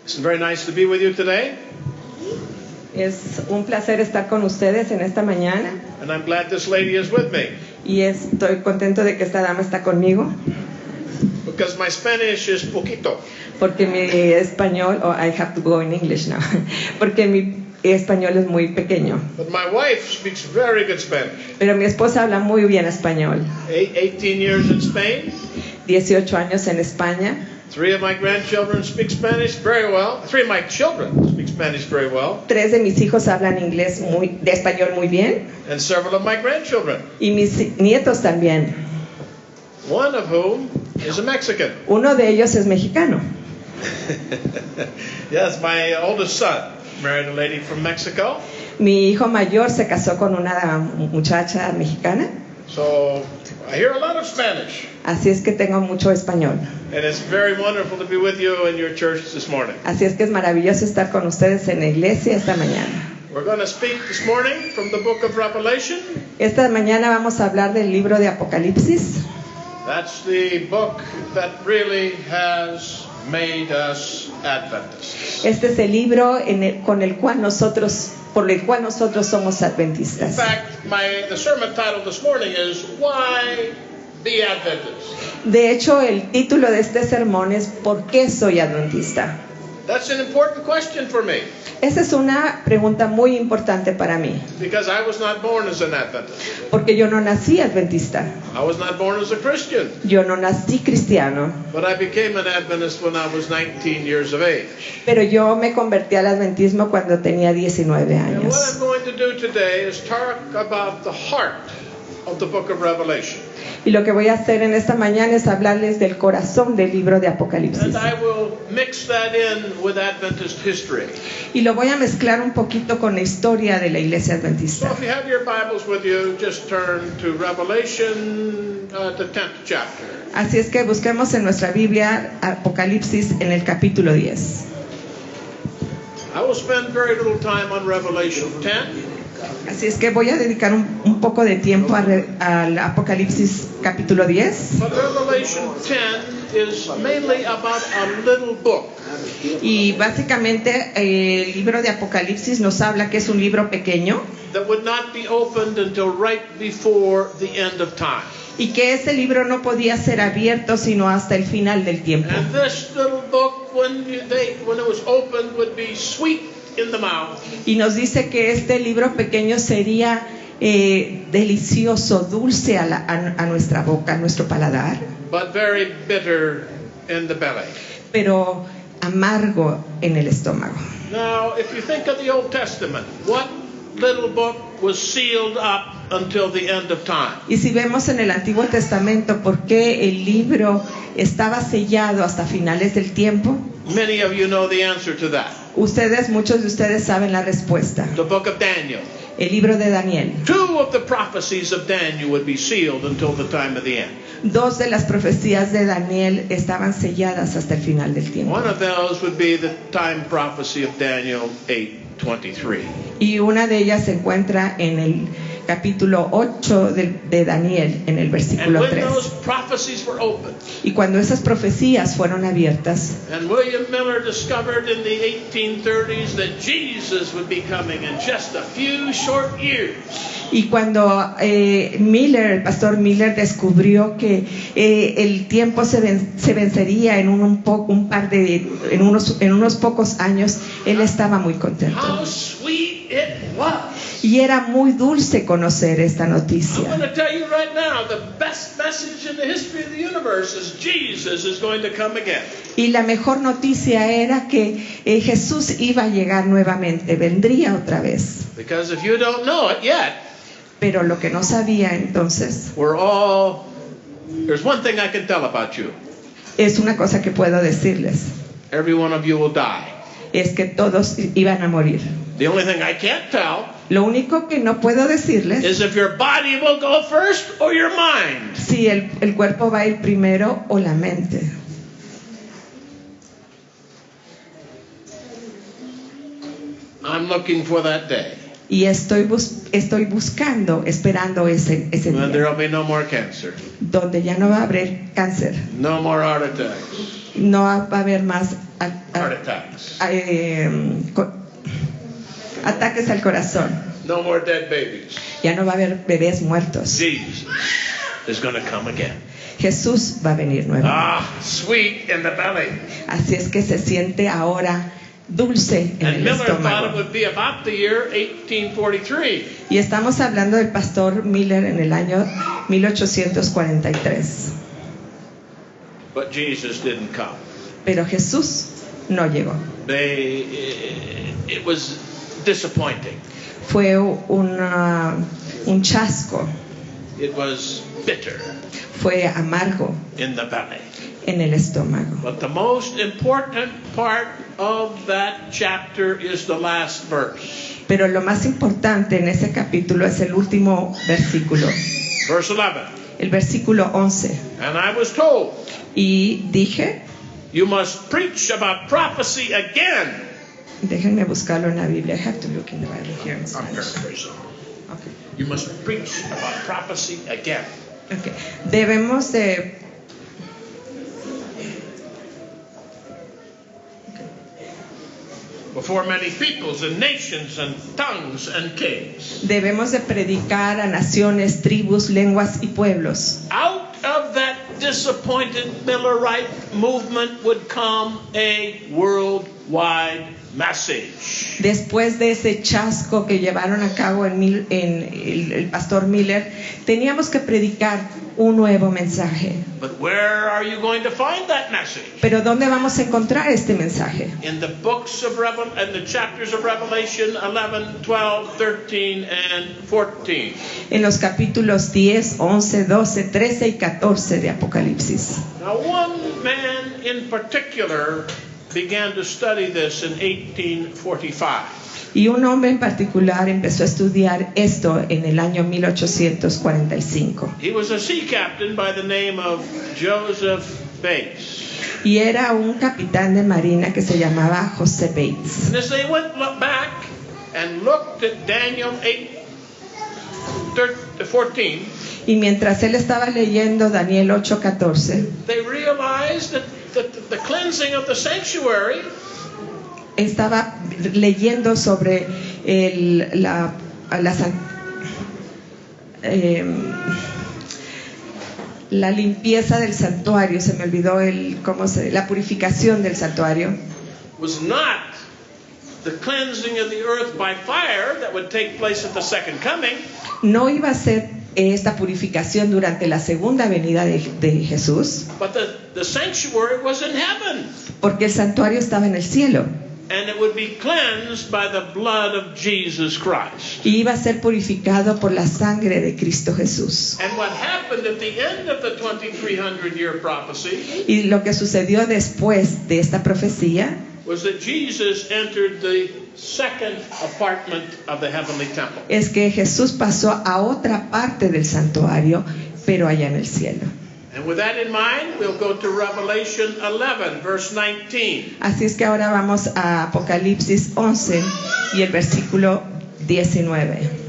It's very nice to be with you today, Es un placer estar con ustedes en esta mañana and I'm glad this lady is with me y estoy contento de que esta dama está conmigo because my Spanish is poquito. porque mi español, I have to go in English now, porque mi español es muy pequeño, But my wife speaks very good Spanish. pero mi esposa habla muy bien español. 18 years in Spain. 18 años en España. 3 of my grandchildren speak Spanish very well. 3 of my children speak Spanish very well. 3 de mis hijos hablan de español muy bien And several of my grandchildren, y mis nietos también. one of whom is a Mexican. Uno de ellos es mexicano. Yes, my oldest son married a lady from Mexico. Mi hijo mayor se casó con una muchacha mexicana, So I hear a lot of Spanish. así es que tengo mucho español. And it's very wonderful to be with you in your church this morning. Así es que es maravilloso estar con ustedes en la iglesia esta mañana. We're going to speak this morning from the book of Revelation. Esta mañana vamos a hablar del libro de Apocalipsis. That's the book that really has made us Adventists. Este es el libro por el cual nosotros somos In adventistas. fact, the sermon title this morning is Why Be Adventist? De hecho, el título de este sermón es ¿Por qué soy adventista? That's an important question for me Esa es una pregunta muy importante para mí, because I was not born as an Adventist. porque yo no nací adventista, I was not born as a Christian, yo no nací cristiano, but I became an Adventist when I was 19 years of age. pero yo me convertí al adventismo cuando tenía 19 And what años. I'm going to do today is talk about the heart of the book of Revelation. Y lo que voy a hacer en esta mañana es hablarles del corazón del libro de Apocalipsis. And I will mix that in with Adventist history. Y lo voy a mezclar un poquito con la historia de la iglesia So adventista. if you have your Bibles with you, just turn to Revelation, the 10th chapter. Así es que busquemos en nuestra Biblia Apocalipsis en el capítulo 10. I will spend very little time on Revelation 10. Así es que voy a dedicar un poco de tiempo al Apocalipsis capítulo 10. But Revelation 10 is mainly about a little book. Y básicamente el libro de Apocalipsis nos habla que es un libro pequeño That would not be opened until right before the end of time. y que ese libro no podía ser abierto sino hasta el final del tiempo. And this little book, when it was opened, would be sweet in the mouth, Y nos dice que este libro pequeño sería delicioso, dulce a nuestra boca, a nuestro paladar, but very bitter in the belly. pero amargo en el estómago. Now, if you think of the Old Testament, what little book was sealed up until the end of time? Y si vemos en el Antiguo Testamento por qué el libro estaba sellado hasta finales del tiempo, Many of you know the answer to that. muchos de ustedes saben la respuesta. The book of Daniel. El libro de Daniel. 2 of the prophecies of Daniel would be sealed until the time of the end. 2 de las profecías de Daniel estaban selladas hasta el final del tiempo. One of those would be the time prophecy of Daniel 8:23. Y una de ellas se encuentra en el capítulo 8 de Daniel, en el And versículo when 3. those prophecies were opened, Y cuando esas profecías fueron abiertas, and William Miller discovered in the 1830s that Jesus would be coming in just a few short years. y cuando el pastor Miller descubrió que el tiempo se vencería en unos pocos años, él estaba muy contento. How sweet it was. Y era muy dulce conocer esta I'm noticia. going to tell you right now, the best message in the history of the universe is Jesus is going to come again. Y la mejor noticia era que Jesús iba a llegar nuevamente, vendría otra vez. Because if you don't know it yet, Pero lo que no sabía entonces there's one thing I can tell about you. es una cosa que puedo decirles, Every one of you will die. es que todos iban a morir. The only thing I can't tell Lo único que no puedo decirles is if your body will go first or your mind. si el cuerpo va a ir primero o la mente. I'm looking for that day Y estoy buscando, esperando ese when there día, will be no more cancer, donde ya no va a haber cáncer, no more heart attacks, no va a haber más heart attacks. Ataques al corazón. No more dead babies. Ya no va a haber bebés muertos. Jesus is going to come again. Jesús va a venir nuevamente. Ah, sweet in the belly. Así es que se siente ahora dulce en And el Miller thought it estómago. would be about the year 1843. Y estamos hablando del pastor Miller en el año 1843. But Jesus didn't come. Pero Jesús no llegó. It was disappointing. Fue un chasco, It was bitter fue amargo in the belly. en el estómago. But the most important part of that chapter is the last verse. Pero lo más importante en ese capítulo es el último versículo, Verse 11. el versículo 11. And I was told, Y dije, you must preach about prophecy again. déjenme buscarlo en la Biblia. I have to look in the Bible here in I'm Spanish. paraphrasing. Okay. You must preach about prophecy again. Okay. Debemos de Before many peoples and nations and tongues and kings. Debemos de predicar a naciones, tribus, lenguas y pueblos. Out of that disappointed Millerite movement would come a worldwide message. Después de ese chasco que llevaron a cabo el pastor Miller, teníamos que predicar un nuevo mensaje. But where are you going to find that message? Pero ¿dónde vamos a encontrar este mensaje? In the books of and the chapters of Revelation 11, 12, 13, and 14. En los capítulos 10, 11, 12, 13 y 14 de Apocalipsis. Now, one man in particular began to study this in 1845. Y un hombre en particular empezó a estudiar esto en el año 1845. He was a sea captain by the name of Joseph Bates. Y era un capitán de marina que se llamaba José Bates. And as they went back and looked at Daniel 8:14, Y mientras él estaba leyendo Daniel 8:14, they realized that the cleansing of the sanctuary estaba leyendo sobre la limpieza del santuario. Se me olvidó la purificación del santuario. was not the cleansing of the earth by fire that would take place at the second coming. No iba a ser esta purificación durante la segunda venida de Jesús, But the sanctuary was in heaven, porque el santuario estaba en el cielo and it would be cleansed by the blood of Jesus Christ. y iba a ser purificado por la sangre de Cristo Jesús. And what happened at the end of the 2300-year prophecy Y lo que sucedió después de esta profecía was that Jesus entered the second apartment of the heavenly temple. es que Jesús pasó a otra parte del santuario, pero allá en el cielo. And with that in mind, we'll go to Revelation 11, verse 19. Así es que ahora vamos a Apocalipsis 11 y el versículo 19.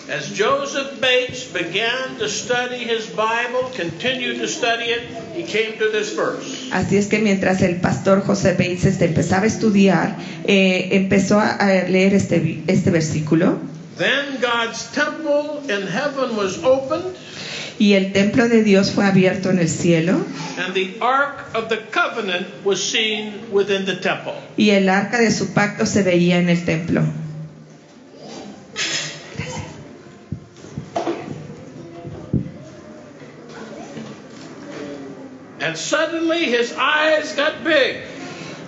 As Joseph Bates began to study his Bible, continued to study it, he came to this verse. Así es que mientras el pastor José Bates empezaba a estudiar, empezó a leer este versículo. Then God's temple in heaven was opened, Y el templo de Dios fue abierto en el cielo, and the ark of the covenant was seen within the temple. y el arca de su pacto se veía en el templo. And suddenly his eyes got big,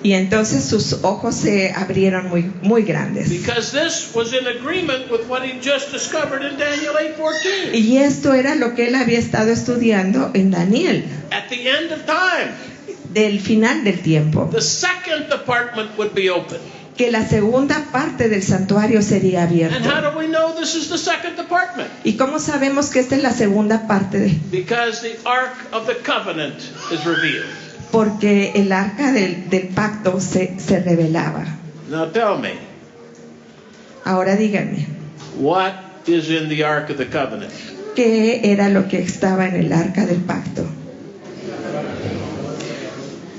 Y entonces sus ojos se abrieron muy grandes. because this was in agreement with what he just discovered in Daniel 8:14. Y esto era lo que él había estado estudiando en Daniel, At the end of time, del final del tiempo, the second apartment would be open. que la segunda parte del santuario sería And abierto. how do we know this is the second apartment? ¿Y cómo sabemos que esta es la segunda parte? Because the ark of the covenant is revealed. Porque el arca del pacto se revelaba. Now tell me, Ahora díganme, what is in the ark of the covenant? ¿qué era lo que estaba en el arca del pacto?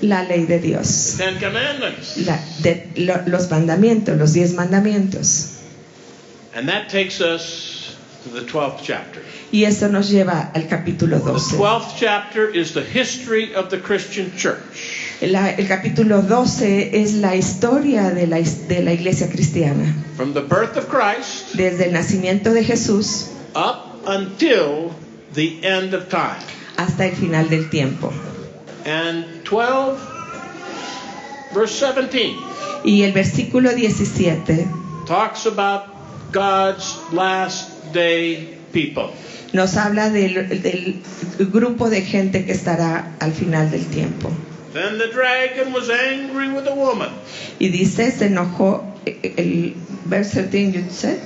la ley de Dios, Ten Commandments. los mandamientos, los 10 mandamientos. And that takes us to the 12th chapter. Y eso nos lleva al capítulo The 12. 12th chapter is the history of the Christian church. El capítulo 12 es la historia de la iglesia cristiana, From the birth of Christ desde el nacimiento de Jesús up until the end of time. hasta el final del tiempo. And 12, verse 17, Y el versículo 17 talks about God's last day people. nos habla del grupo de gente que estará al final del tiempo. Then the dragon was angry with the woman. Y dice, se enojó, el verse 13, you said?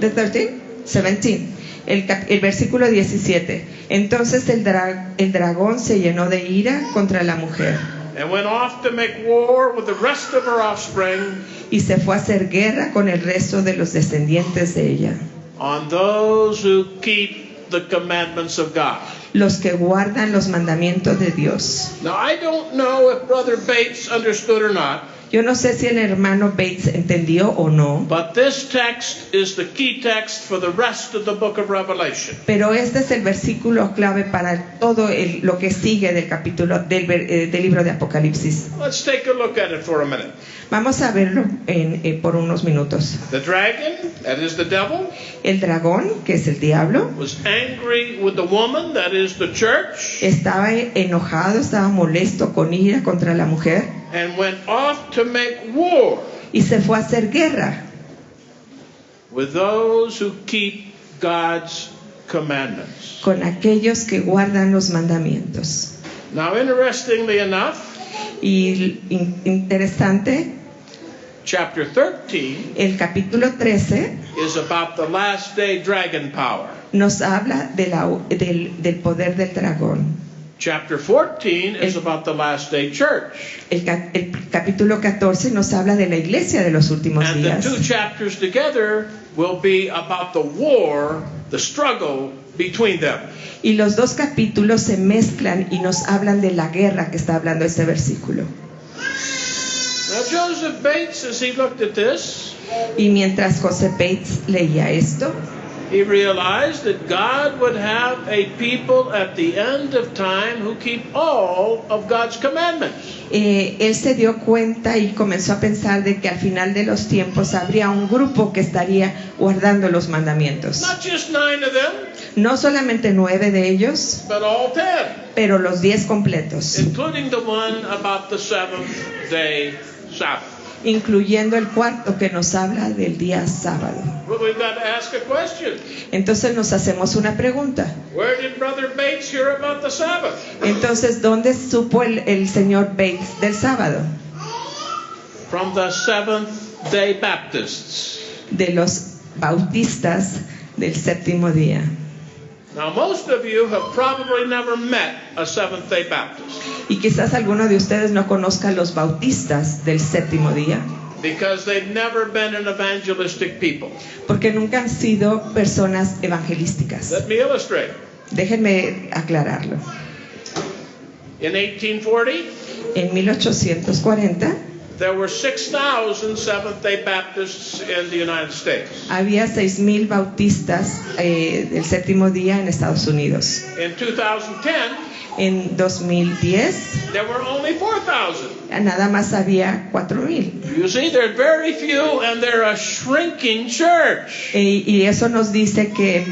The 13? 17. El versículo 17. Entonces el dragón se llenó de ira contra la mujer And went off to make war with the rest of her offspring y se fue a hacer guerra con el resto de los descendientes de ella, on those who keep the commandments of God. los que guardan los mandamientos de Dios. Now, I don't know if Brother Bates understood or not, Yo no sé si el hermano Bates entendió o no, but this text is the key text for the rest of the book of Revelation. pero este es el versículo clave para todo lo que sigue del capítulo del libro de Apocalipsis. Let's take a look at it for a minute. Vamos a verlo por unos minutos. The dragon, that is the devil, El dragón, que es el diablo, was angry with the woman, that is the church, estaba enojado, estaba molesto, con ira contra la mujer, and went off to make war y se fue a hacer guerra with those who keep God's commandments. con aquellos que guardan los mandamientos. Now, interestingly enough, Y interesante, chapter 13 el capítulo 13 is about the last day dragon power. nos habla del poder del dragón. Chapter 14 is about the last day church. El capítulo 14 nos habla de la iglesia de los últimos And the días. two chapters together will be about the war, the struggle between them. Y los dos capítulos se mezclan y nos hablan de la guerra que está hablando este versículo. Now, Joseph Bates, as he looked at this, Y mientras José Bates leía esto, he realized that God would have a people at the end of time who keep all of God's commandments. él se dio cuenta y comenzó a pensar de que al final de los tiempos habría un grupo que estaría guardando los mandamientos. Not just 9 of them, No solamente 9 de ellos, but all 10, pero los 10 completos, including the one about the seventh day Sabbath. incluyendo el cuarto que nos habla del día sábado. But we've got to ask a question. Entonces nos hacemos una pregunta. Where did Brother Bates hear about the Sabbath? Entonces, ¿dónde supo el señor Bates del sábado? From the Seventh Day Baptists. De los bautistas del séptimo día. Now, most of you have probably never met a Seventh Day Baptist Y quizás alguno de ustedes no conozca a los bautistas del séptimo día, because they've never been an evangelistic people. porque nunca han sido personas evangelísticas. Let me illustrate. Déjenme aclararlo. In 1840, En 1840 there were 6,000 Seventh Day Baptists in the United States. había 6,000 bautistas del séptimo día en Estados Unidos. In 2010, En 2010 there were only 4,000. nada más había 4,000. You see, there's very few, and they're a shrinking church. Y eso nos dice que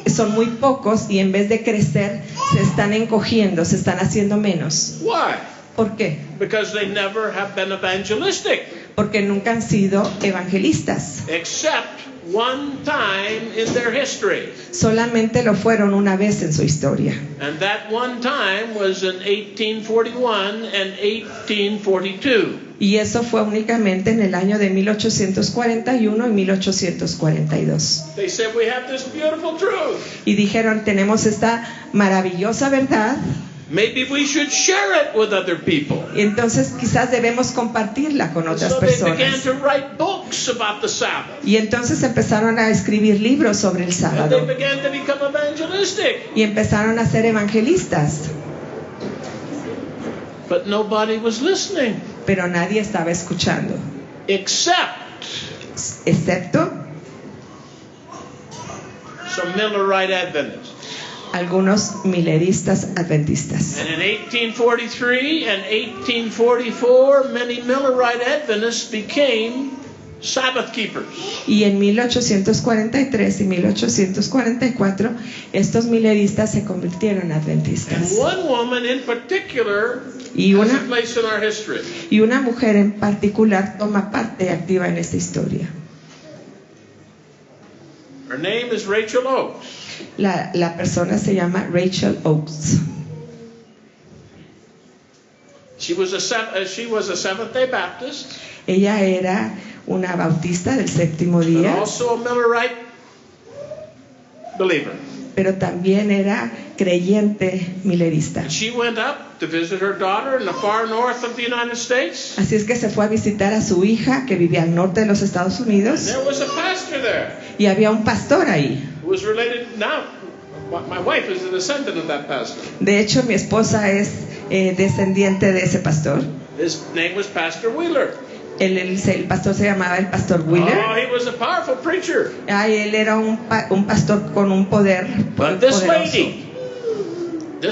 son muy pocos y en vez de crecer se están encogiendo, se están haciendo menos. Why? ¿Por qué? Because they never have been evangelistic, Porque nunca han sido evangelistas. except one time in their history. Solamente lo fueron una vez en su historia. And that one time was in 1841 and 1842. Y eso fue únicamente en el año de 1841 y 1842. They said, we have this beautiful truth. Y dijeron, tenemos esta maravillosa verdad, Maybe we should share it with other people. y entonces quizás debemos compartirla con otras So they began personas. to write books about the Sabbath. Y entonces empezaron a escribir libros sobre el And sábado. they began to become evangelistic. Y empezaron a ser evangelistas. But nobody was listening. Pero nadie estaba escuchando, Except excepto some Millerite Adventists. algunos mileristas adventistas. And in 1843 and 1844, many Millerite Adventists became Sabbath keepers. Y en 1843 y 1844 estos mileristas se convirtieron en And adventistas. one woman in particular Y has a una, place in our history. y una mujer en particular toma parte activa en esta historia. Her name is Rachel Oakes. La persona se llama Rachel Oakes. She was a Seventh-day Baptist, Ella era una bautista del séptimo but día, also a Millerite believer. pero también era creyente milerista. And she went up to visit her daughter in the far north of the United States. Así es que se fue a visitar a su hija que vivía al norte de los Estados And Unidos there was a pastor there y había un pastor ahí. who was related now. My wife is a descendant of that pastor. De hecho, mi esposa es descendiente de ese pastor. His name was Pastor Wheeler. El pastor se llamaba el pastor Wheeler. Oh, he was a powerful preacher. Ay, él era un pastor con un poder But this poderoso.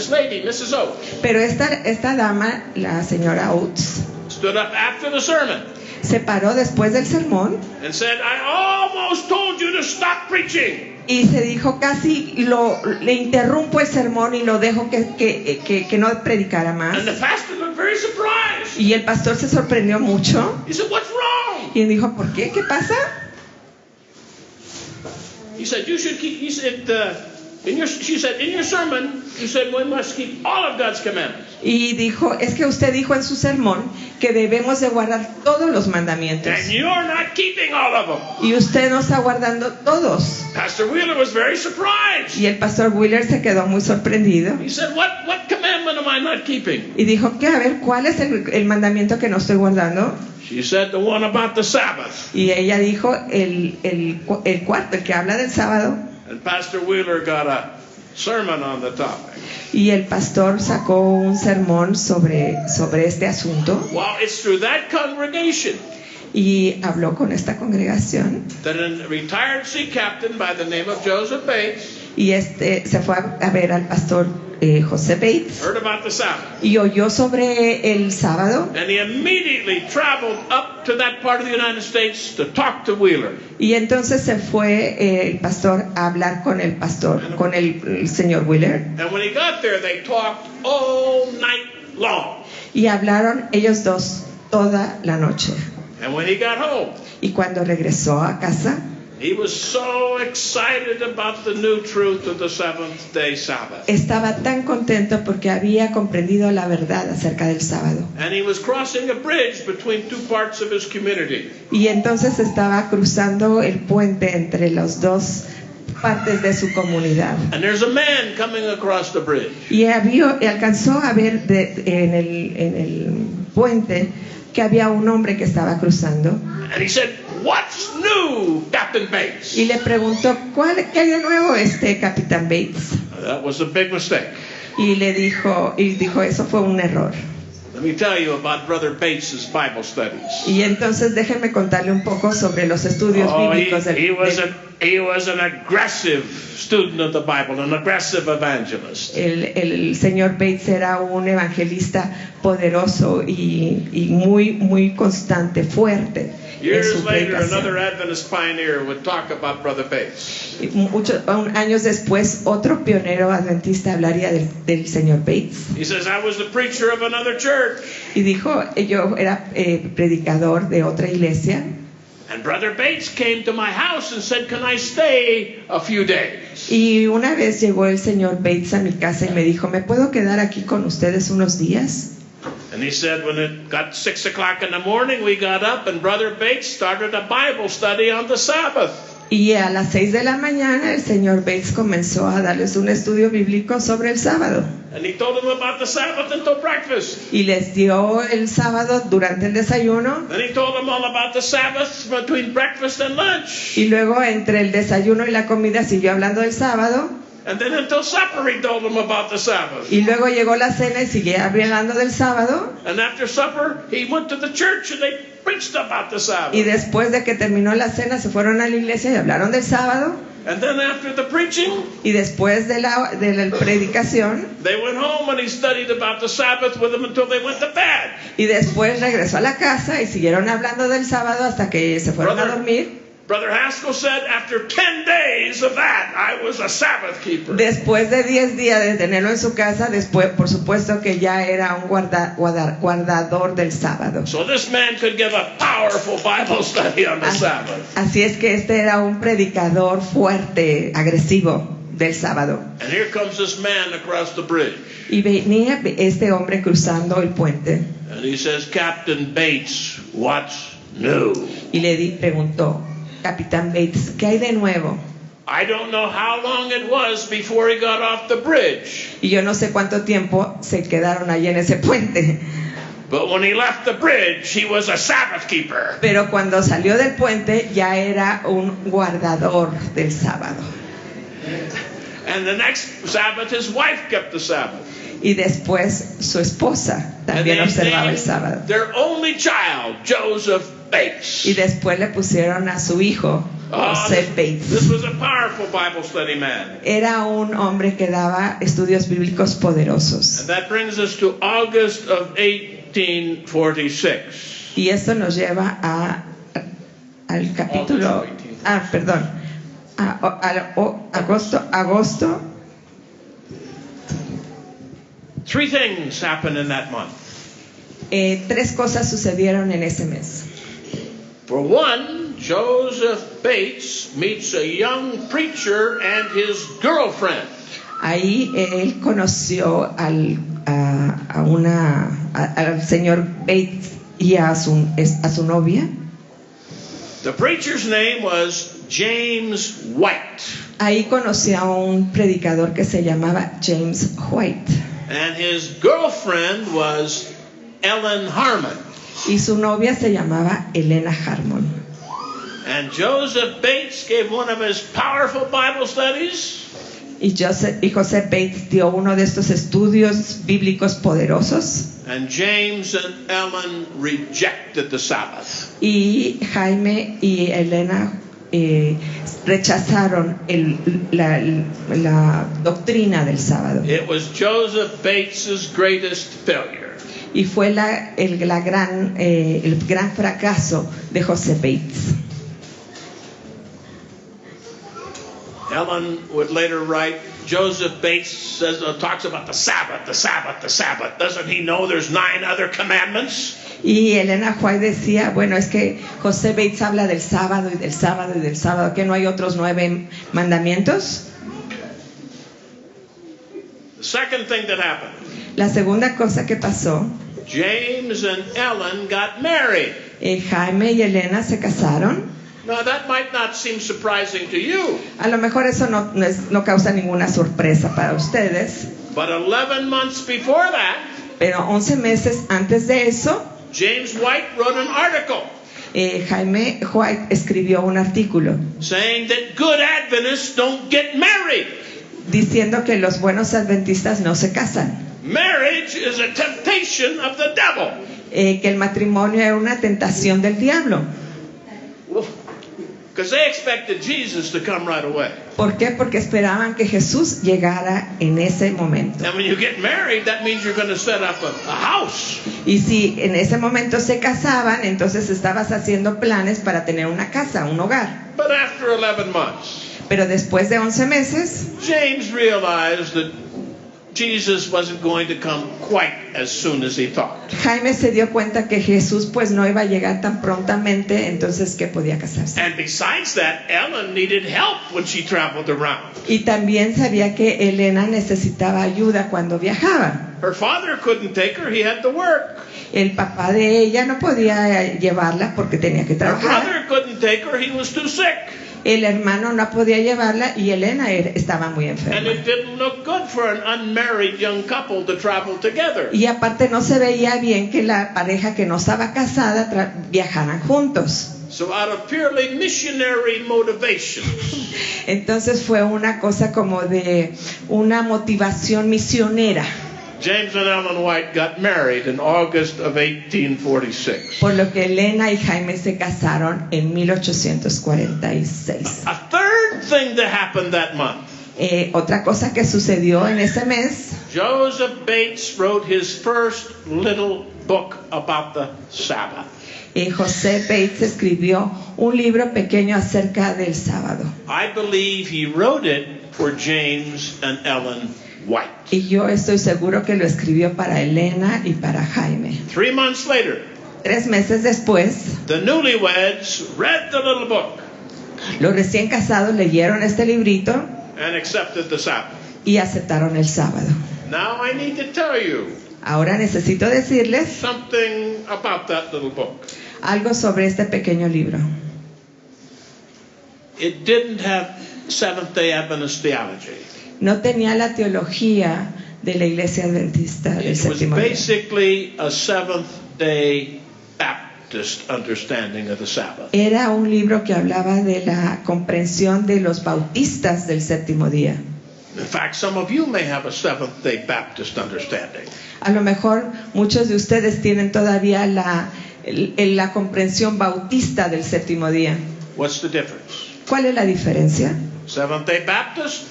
lady, Mrs. Oates, Pero esta dama, la señora Oates, stood up after the sermon se paró después del sermón and said, I almost told you to stop preaching. y se dijo casi, le interrumpo el sermón y lo dejo que no predicara más. And the pastor looked very surprised. Y el pastor se sorprendió mucho He said, what's wrong? y dijo, ¿por qué? ¿Qué pasa? He said, you should keep, he said, she said, in your sermon, you said we must keep all of God's commandments. Y dijo, es que usted dijo en su sermón que debemos de guardar todos los mandamientos. And you're not keeping all of them. Y usted no está guardando todos. Pastor Wheeler was very surprised. Y el pastor Wheeler se quedó muy sorprendido. He said, what commandment am I not keeping? Y dijo que a ver, ¿cuál es el mandamiento que no estoy guardando? She said, the one about the Sabbath. Y ella dijo, el cuarto, el que habla del sábado. And Pastor Wheeler got a sermon on the topic. Y el pastor sacó un sermón sobre este asunto. Well, it's through that congregation Y habló con esta congregación. that a retired sea captain by the name of Joseph Bates Y se fue a ver al pastor José Bates. heard about the Sabbath. Y oyó sobre el sábado. And he immediately traveled up to that part of the United States to talk to Wheeler. Y entonces se fue el pastor a hablar con el señor Wheeler. And when he got there, they talked all night long. Y hablaron ellos dos toda la noche. And when he got home, Y cuando regresó a casa, he was so excited about the new truth of the seventh-day Sabbath. estaba tan contento porque había comprendido la verdad acerca del sábado. And he was crossing a bridge between two parts of his community. Y entonces estaba cruzando el puente entre las dos partes de su comunidad. And there's a man coming across the bridge. Y alcanzó a ver en el puente que había un hombre que estaba cruzando. And he said, what's new, Captain Bates? Y le preguntó, ¿qué hay de nuevo Capitán Bates? That was a big mistake. Y dijo, eso fue un error. Let me tell you about Brother Bates's Bible studies. Y entonces déjenme contarle un poco sobre los estudios bíblicos He was an aggressive student of the Bible, an aggressive evangelist. el señor Bates era un evangelista poderoso y muy constante, fuerte en Years su later, predicación. another Adventist pioneer would talk about Brother Bates. Y años después, otro pionero adventista hablaría del señor Bates. He says, I was the preacher of another church. Y dijo, yo era predicador de otra iglesia. And Brother Bates came to my house and said, can I stay a few days? Y una vez llegó el señor Bates a mi casa y me dijo, ¿me puedo quedar aquí con ustedes unos días? And he said, when it got 6 o'clock in the morning, we got up and Brother Bates started a Bible study on the Sabbath. Y a las 6 de la mañana el señor Bates comenzó a darles un estudio bíblico sobre el sábado. And he told them about the Sabbath until breakfast. Y les dio el sábado durante el desayuno. Then he told them all about the Sabbath between breakfast and lunch. Y luego entre el desayuno y la comida siguió hablando del sábado. And then until supper he told them about the Sabbath. Y luego llegó la cena y siguió hablando del sábado. And after supper he went to the church and they preached about the Sabbath. Y después de que terminó la cena se fueron a la iglesia y hablaron del sábado. And then after the preaching, Y después de la predicación, they went home and he studied about the Sabbath with them until they went to bed. y después regresó a la casa y siguieron hablando del sábado hasta que se fueron a dormir. Brother Haskell said, after 10 days of that, I was a Sabbath keeper. Después de 10 días de tenerlo en su casa, después, por supuesto que ya era un guardador del sábado. So this man could give a powerful Bible study on the Sabbath. Así es que este era un predicador fuerte, agresivo del sábado. And here comes this man across the bridge. Y venía este hombre cruzando el puente. And he says, Captain Bates, what's new? Y le preguntó, Capitán Bates, ¿qué hay de nuevo? I don't know how long it was before he got off the bridge. Y yo no sé cuánto tiempo se quedaron allí en ese puente. But when he left the bridge, he was a Sabbath keeper. Pero cuando salió del puente ya era un guardador del sábado. And the next Sabbath, his wife kept the Sabbath. Y después su esposa también observaba el sábado. Their only child, Joseph Bates. Y después le pusieron a su hijo, Joseph This Bates. was a powerful Bible study man. Era un hombre que daba estudios bíblicos poderosos. And that brings us to August of 1846. Y esto nos lleva al capítulo, agosto. Three things happened in that month. 3 cosas sucedieron en ese mes. For one, Joseph Bates meets a young preacher and his girlfriend. Ahí él conoció al señor Bates y a su novia. The preacher's name was James White. Ahí conoció a un predicador que se llamaba James White. And his girlfriend was Ellen Harmon. Y su novia se llamaba Elena Harmon. And Joseph Bates gave one of his powerful Bible studies. Y Joseph Bates dio uno de estos estudios bíblicos poderosos. And James and Ellen rejected the Sabbath. Y Jaime y Elena rechazaron la doctrina del sábado. It was Joseph Bates's greatest failure. Y fue el gran fracaso de Joseph Bates. Ellen would later write, Joseph Bates talks about the Sabbath, the Sabbath, the Sabbath. Doesn't he know there's 9 other commandments? Y Elena White decía, bueno, es que José Bates habla del sábado y del sábado y del sábado, ¿que no hay otros 9 mandamientos? The second thing that happened, La segunda cosa que pasó, James and Ellen got married. Jaime y Elena se casaron. Now that might not seem surprising to you. A lo mejor eso no causa ninguna sorpresa para ustedes. But 11 months before that, Pero 11 meses antes de eso, James White wrote an article Jaime White escribió un artículo saying that good Adventists don't get married. diciendo que los buenos adventistas no se casan. Marriage is a temptation of the devil. Que el matrimonio era una tentación del diablo. Because they expected Jesus to come right away. ¿Por qué? Porque esperaban que Jesús llegara en ese momento. And when you get married, that means you're going to set up a house. Y si en ese momento se casaban, entonces estabas haciendo planes para tener una casa, un hogar. But after 11 months, Pero después de 11 meses, James realized that Jesus wasn't going to come quite as soon as he thought. Jaime se dio cuenta que Jesús pues no iba a llegar tan prontamente, entonces que podía casarse. And besides that, Ellen needed help when she traveled around. Y también sabía que Elena necesitaba ayuda cuando viajaba. Her father couldn't take her, he had to work. El papá de ella no podía llevarla porque tenía que Her trabajar. brother couldn't take her, he was too sick. El hermano no podía llevarla y Elena estaba muy And enferma. it didn't look good for an unmarried young couple to travel together. Y aparte no se veía bien que la pareja que no estaba casada viajaran juntos. So out of purely missionary motivation, Entonces fue una cosa como de una motivación misionera, James and Ellen White got married in August of 1846. por lo que Elena y Jaime se casaron en 1846. A third thing that happened that month, Otra cosa que sucedió en ese mes, Joseph Bates wrote his first little book about the Sabbath. José Bates escribió un libro pequeño acerca del sábado. I believe he wrote it for James and Ellen White. Y yo estoy seguro que lo escribió para Elena y para Jaime. 3 months later, 3 meses después, the newlyweds read the little book los recién casados leyeron este librito and accepted the Sabbath. y aceptaron el sábado. Now I need to tell you Ahora necesito decirles something about that little book. algo sobre este pequeño libro. It didn't have Seventh-day Adventist theology. No tenía la teología de la Iglesia Adventista del It was Séptimo Día. basically a Seventh-day Baptist understanding of the Sabbath. Era un libro que hablaba de la comprensión de los bautistas del Séptimo Día. In fact, some of you may have a Seventh-day Baptist understanding. A lo mejor muchos de ustedes tienen todavía la comprensión bautista del Séptimo Día. What's the difference? ¿Cuál es la diferencia? Seventh-day Baptists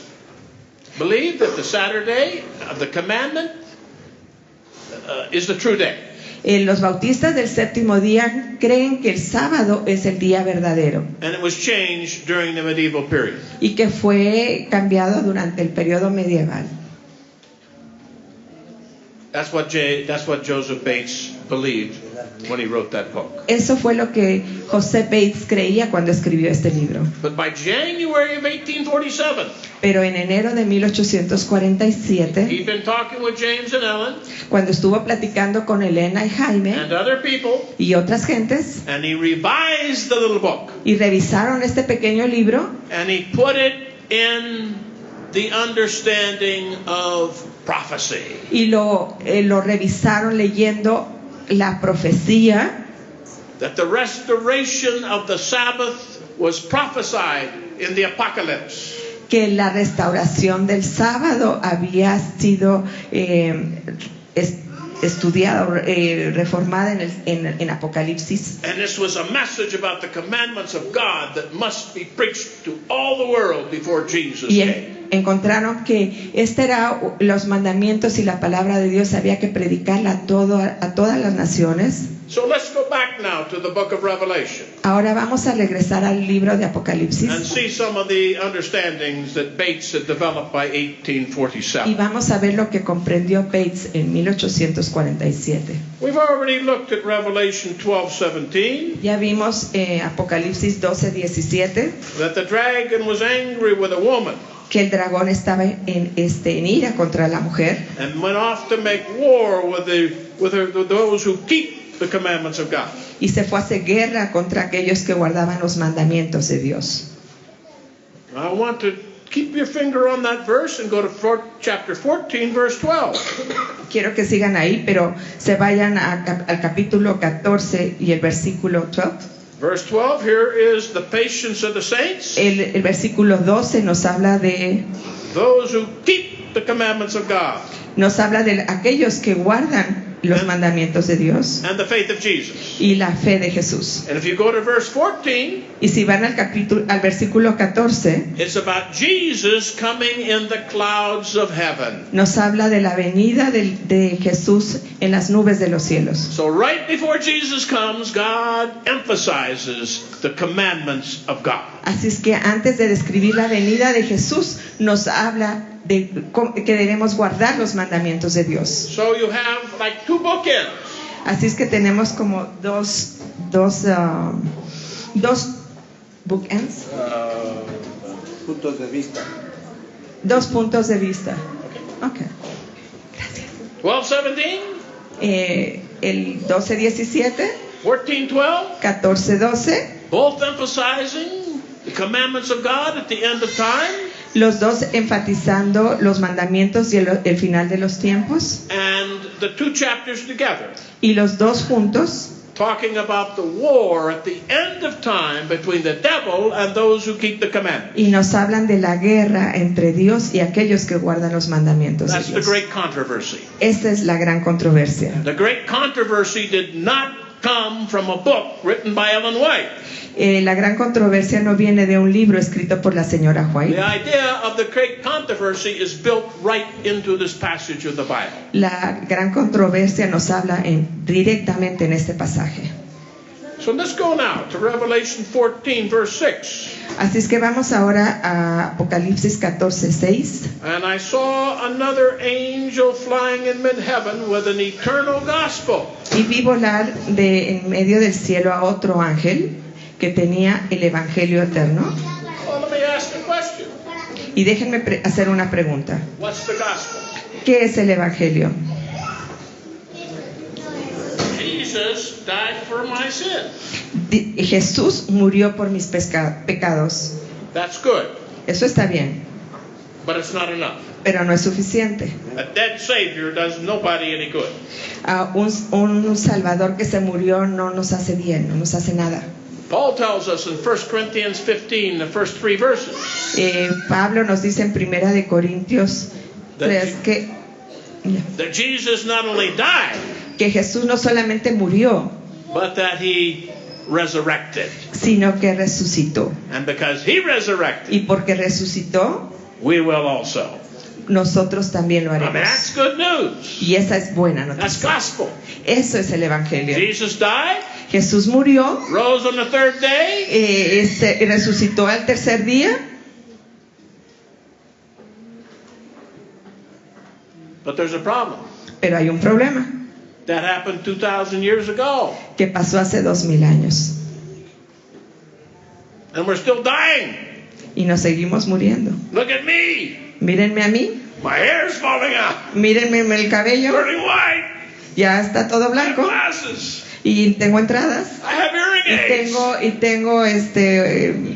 believe that the Saturday of the commandment is the true day. Los bautistas del Séptimo Día creen que el sábado es el día verdadero And it was changed during the medieval period. y que fue cambiado durante el periodo medieval. That's what Joseph Bates believed when he wrote that book. Eso fue lo que José Bates creía cuando escribió este libro. But by January of 1847, Pero en enero de 1847, he'd been talking with James and Ellen cuando estuvo platicando con Elena y Jaime and other people, y otras gentes, and he revised the little book, y revisaron este pequeño libro and he put it in the understanding of prophecy. y lo revisaron leyendo la profecía That the restoration of the Sabbath was prophesied in the Apocalypse. que la restauración del sábado había sido estudiada, reformada en Apocalipsis. And this was a message about the commandments of God that must be preached to all the world before Jesus Y came. encontraron que eran los mandamientos y la palabra de Dios, había que predicarla a todas las naciones. So let's go back now to the book of Revelation Ahora vamos a regresar al libro de and Apocalipsis see some of the understandings that Bates had developed by y 1847. vamos a ver lo que comprendió Bates en 1847. We've already looked at Revelation 12:17, Ya vimos Apocalipsis 12:17 that the dragon was angry with a woman que el dragón estaba en ira contra la mujer and went off to make war with those who keep the commandments of God. y se fue a hacer guerra contra aquellos que guardaban los mandamientos de Dios. I want to keep your finger on that verse and go to chapter 14, verse 12. Quiero que sigan ahí, pero se vayan al capítulo 14 y el versículo 12. Verse 12, here is the patience of the saints, El versículo 12 nos habla de those who keep the commandments of God, aquellos que guardan los mandamientos de Dios and the faith of Jesus. y la fe de Jesús. And if you go to verse 14, Y si van al versículo 14, it's about Jesus coming in the clouds of heaven. nos habla de la venida de Jesús en las nubes de los cielos. So right before Jesus comes, God emphasizes the commandments of God. Así es que antes de describir la venida de Jesús, nos habla de que debemos guardar los mandamientos de Dios. So you have like two bookends. Así es que tenemos como dos bookends, Puntos de vista. dos puntos de vista. Okay. Gracias. 12:17, El 12:17, 14:12, 14:12, both emphasizing the commandments of God at the end of time, los dos enfatizando los mandamientos y el final de los tiempos, and the two chapters together y los dos juntos talking about the war at the end of time between the devil and those who keep the commandments. Y nos hablan de la guerra entre Dios y aquellos que guardan los mandamientos de That's the Dios. great controversy. Esta es la gran controversia. The great controversy did not come from a book written by Ellen White. La gran controversia no viene de un libro escrito por la señora The White. idea of the great controversy is built right into this passage of the Bible. La gran controversia nos habla directamente en este pasaje. So let's go now to Revelation 14, verse 6. Así es que vamos ahora a Apocalipsis 14:6. And I saw another angel flying in mid-heaven with an eternal gospel. Y vi volar de en medio del cielo a otro ángel que tenía el evangelio eterno. Well, let me ask a question. Y déjenme hacer una pregunta. What's the gospel? ¿Qué es el evangelio? Jesus died for my sin. Jesús murió por mis pecados. That's good, Eso está bien, but it's not enough. pero no es suficiente. A dead Savior does nobody any good. Un Salvador que se murió no nos hace bien, no nos hace nada. Paul tells us in 1 Corinthians 15, the first 3 verses, Pablo nos dice en Primera de Corintios 3 that Jesus not only died, que Jesús no solamente murió, but that he resurrected. sino que resucitó. And because he resurrected, Y porque resucitó, we will also. nosotros también lo I mean, haremos. that's good news. Y esa es buena That's noticia. gospel. Eso es el evangelio. Jesus died, Jesús murió, rose on the third day, resucitó al tercer día, but there's a problem. pero hay un problema That happened 2,000 years ago, que pasó hace 2000 años and we're still dying. y nos seguimos muriendo. Look at me. Mírenme a mí, My hair's falling out, mírenme el cabello, turning white. ya está todo I have blanco glasses. y tengo entradas I have hearing y aids. tengo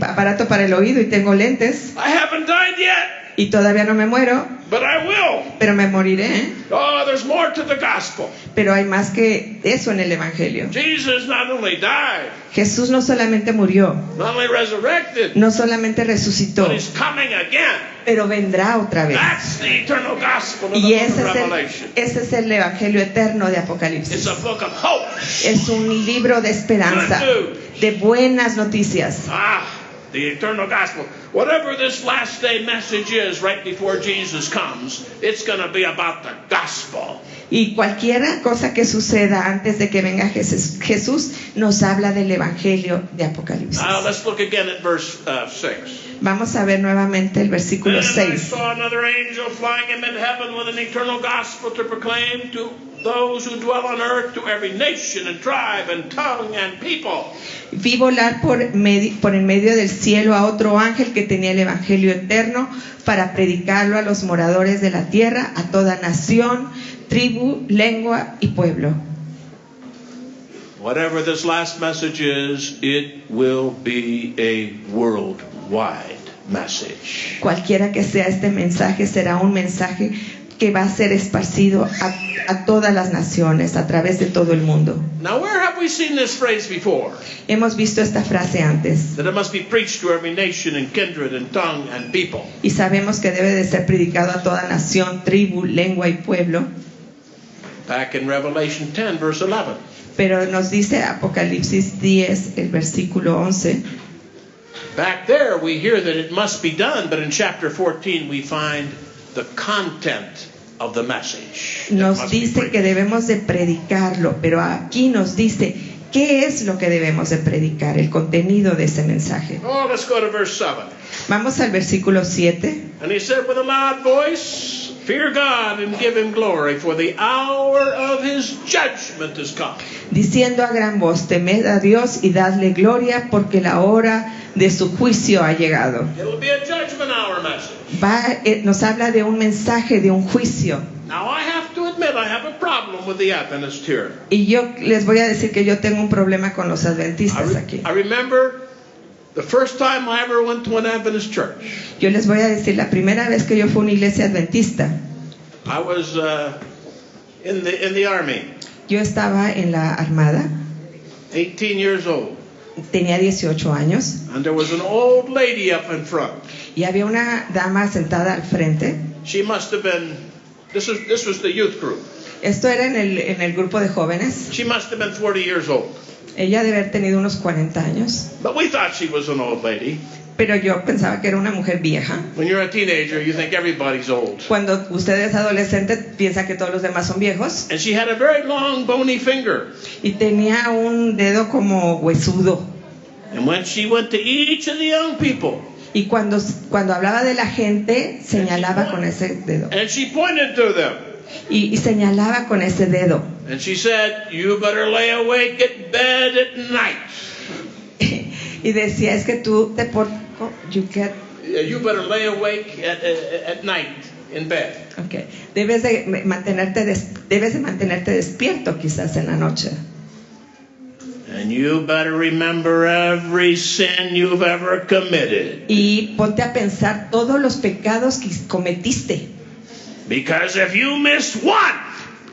aparato para el oído y tengo lentes I haven't died yet, y todavía no me muero, but I will. pero me moriré. Oh, there's more to the gospel. Pero hay más que eso en el evangelio. Jesus not only died, Jesús no solamente murió, not only resurrected, no solamente resucitó, but he's coming again. pero vendrá otra vez. That's the eternal gospel of the Y book of Revelation. ese es el evangelio eterno de It's Apocalipsis. a book of hope. Es un libro de esperanza, de buenas noticias. The eternal gospel. Whatever this last day message is right before Jesus comes, it's going to be about the gospel. Y cualquier cosa que suceda antes de que venga Jesús nos habla del evangelio de Apocalipsis. Now let's look again at verse 6. Vamos a ver nuevamente el versículo Then I 6. saw another angel flying in mid-heaven with an eternal gospel to proclaim to those who dwell on earth, to every nation and tribe and tongue and people. Vi volar por en medio del cielo a otro ángel que tenía el evangelio eterno para predicarlo a los moradores de la tierra, a toda nación, tribu, lengua y pueblo. Whatever this last message is, it will be a worldwide message. Cualquiera que sea este mensaje, será un mensaje que va a ser esparcido a todas las naciones, a través de todo el mundo. Now, where have we seen this phrase before? Hemos visto esta frase antes That it must be preached to every nation and kindred and tongue and people. y sabemos que debe de ser predicado a toda nación, tribu, lengua y pueblo. Back in Revelation 10, verse 11. Pero nos dice Apocalipsis 10, el versículo 11. Back there we hear that it must be done, but in chapter 14 we find the content of the message. that Nos must be dice preached. que debemos de predicarlo, pero aquí nos dice qué es lo que debemos de predicar, el contenido de ese mensaje. Oh, let's go to verse 7. Vamos al versículo 7. And he said with a loud voice, "Fear God and give him glory, for the hour of his judgment is come." Diciendo a gran voz, temed a Dios y dadle gloria, porque la hora de su juicio ha llegado. It'll be a judgment hour message. Nos habla de un mensaje, de un juicio. Now I have to admit I have a problem with the Adventist here. Y yo les voy a decir que yo tengo un problema con los adventistas aquí. I remember the first time I ever went to an Adventist church. Yo les voy a decir, la primera vez que yo fui a una iglesia adventista, I was in the army, yo estaba en la armada 18 years old. Tenía 18 años And there was an old lady up in front. y había una dama sentada al frente. She must have been, this was the youth group. Esto era en el grupo de jóvenes. She must have been 40 years old. Ella debe haber tenido unos 40 años, But we thought she was an old lady. pero yo pensaba que era una mujer vieja. When you're a teenager, you think everybody's old. Cuando usted es adolescente, piensa que todos los demás son viejos. And she had a very long, bony finger. Y tenía un dedo como huesudo. And when she went to each of the young people, Y cuando hablaba de la gente, señalaba con ese dedo. and she pointed to them, Y señalaba con ese dedo. and she said, "You better lay awake at bed at night. Y decía, es que tú te you get, You better lay awake at night in bed." okay. Debes de mantenerte despierto quizás en la noche. And you better remember every sin you've ever committed. Y ponte a pensar todos los pecados que cometiste. Because if you missed one,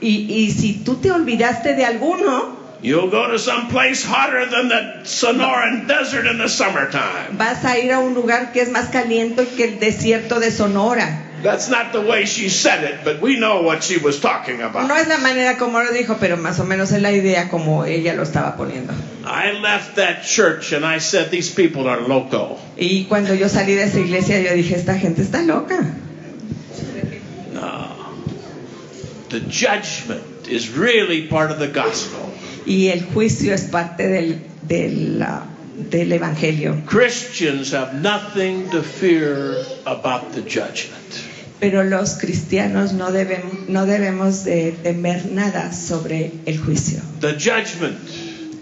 Y si tú te olvidaste de alguno, you'll go to some place hotter than the Sonoran Desert in the summertime. vas a ir a un lugar que es más caliente que el desierto de Sonora. That's not the way she said it, but we know what she was talking about. No es la manera como lo dijo, pero más o menos es la idea como ella lo estaba poniendo. I left that church and I said, these people are loco. Y cuando yo salí de esa iglesia, yo dije, esta gente está loca. No. The judgment is really part of the gospel. Y el juicio es parte del evangelio. Christians have nothing to fear about the judgment. Pero los cristianos no debemos de temer nada sobre el juicio. The judgment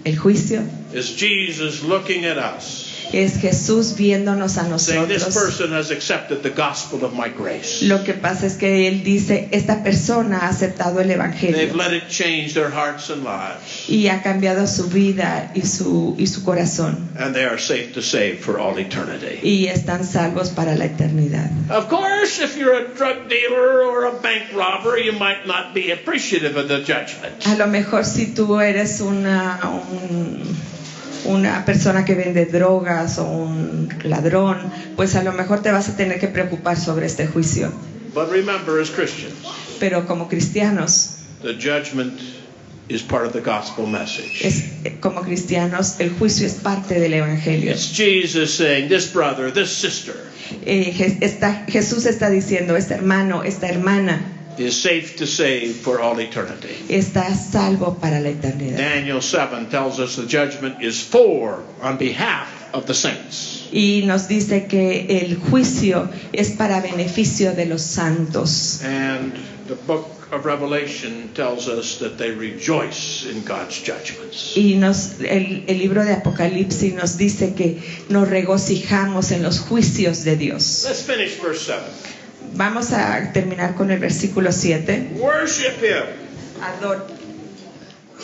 El juicio is Jesus looking at us, es Jesús viéndonos a saying, this nosotros. person has accepted the gospel of my grace. Lo que pasa es que Él dice, esta persona ha aceptado el They've evangelio let it change their hearts and lives, y ha cambiado su vida y su corazón. and they are safe to save for all eternity. Y están salvos para la eternidad. Of course, if you're a drug dealer or a bank robber, you might not be appreciative of the judgment. A lo mejor si tú eres una persona que vende drogas o un ladrón, pues a lo mejor te vas a tener que preocupar sobre este juicio. But remember, as Christians, Pero como cristianos, the judgment is part of the gospel message. como cristianos, el juicio es parte del evangelio. It's Jesus saying, this brother, this sister Jesús está diciendo, este hermano, esta hermana is safe to save for all eternity. está salvo para la eternidad. Daniel 7 tells us the judgment is on behalf of the saints. Y nos dice que el juicio es para beneficio de los santos. And the book of Revelation tells us that they rejoice in God's judgments. Y el libro de Apocalipsis nos dice que nos regocijamos en los juicios de Dios. Let's finish verse 7. Vamos a terminar con el versículo 7. Worship him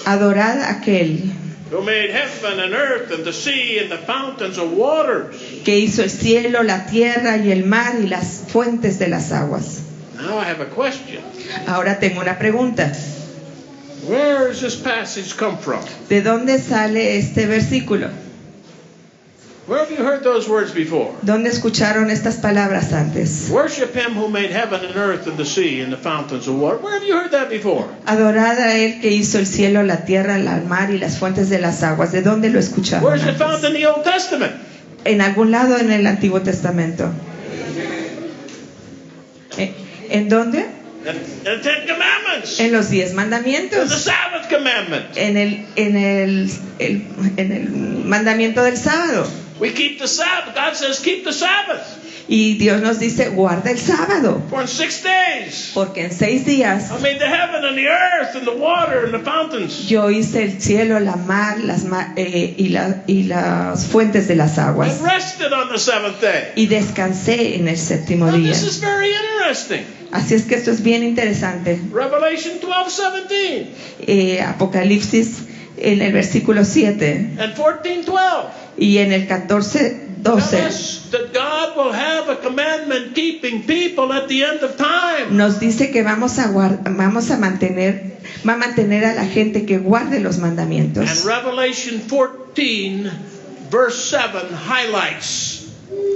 Adorad a aquel who made heaven and earth and the sea and the fountains of waters. que hizo el cielo, la tierra y el mar y las fuentes de las aguas. Now I have a question. Ahora tengo una pregunta. Where does this passage come from? ¿De dónde sale este versículo? Where have you heard those words before? ¿Dónde escucharon estas palabras antes? Worship him who made heaven and earth and the sea and the fountains of water. Where have you heard that before? Adorad a él que hizo el cielo, la tierra, el mar y las fuentes de las aguas. ¿De dónde lo escucharon Where is it found antes? in the Old Testament? En algún lado en el Antiguo Testamento. ¿En dónde? In the Ten Commandments. En los 10 In mandamientos. the Sabbath commandment. En el mandamiento del sábado. We keep the Sabbath. God says keep the Sabbath. Y Dios nos dice, guarda el sábado. For in 6 days Porque en 6 días I made the heaven and the earth and the water and the fountains. yo hice el cielo, la mar, y las fuentes de las aguas. And rested on the seventh day. Y descansé en el séptimo Now, día. this is very interesting. Así es que esto es bien interesante. Revelation 12:17 Apocalipsis en el versículo 7 and 14:12. y en el 14, 12 us that God will have a commandment keeping people at the end of time. nos dice que va a mantener a la gente que guarde los And mandamientos. Revelation 14 verse 7 highlights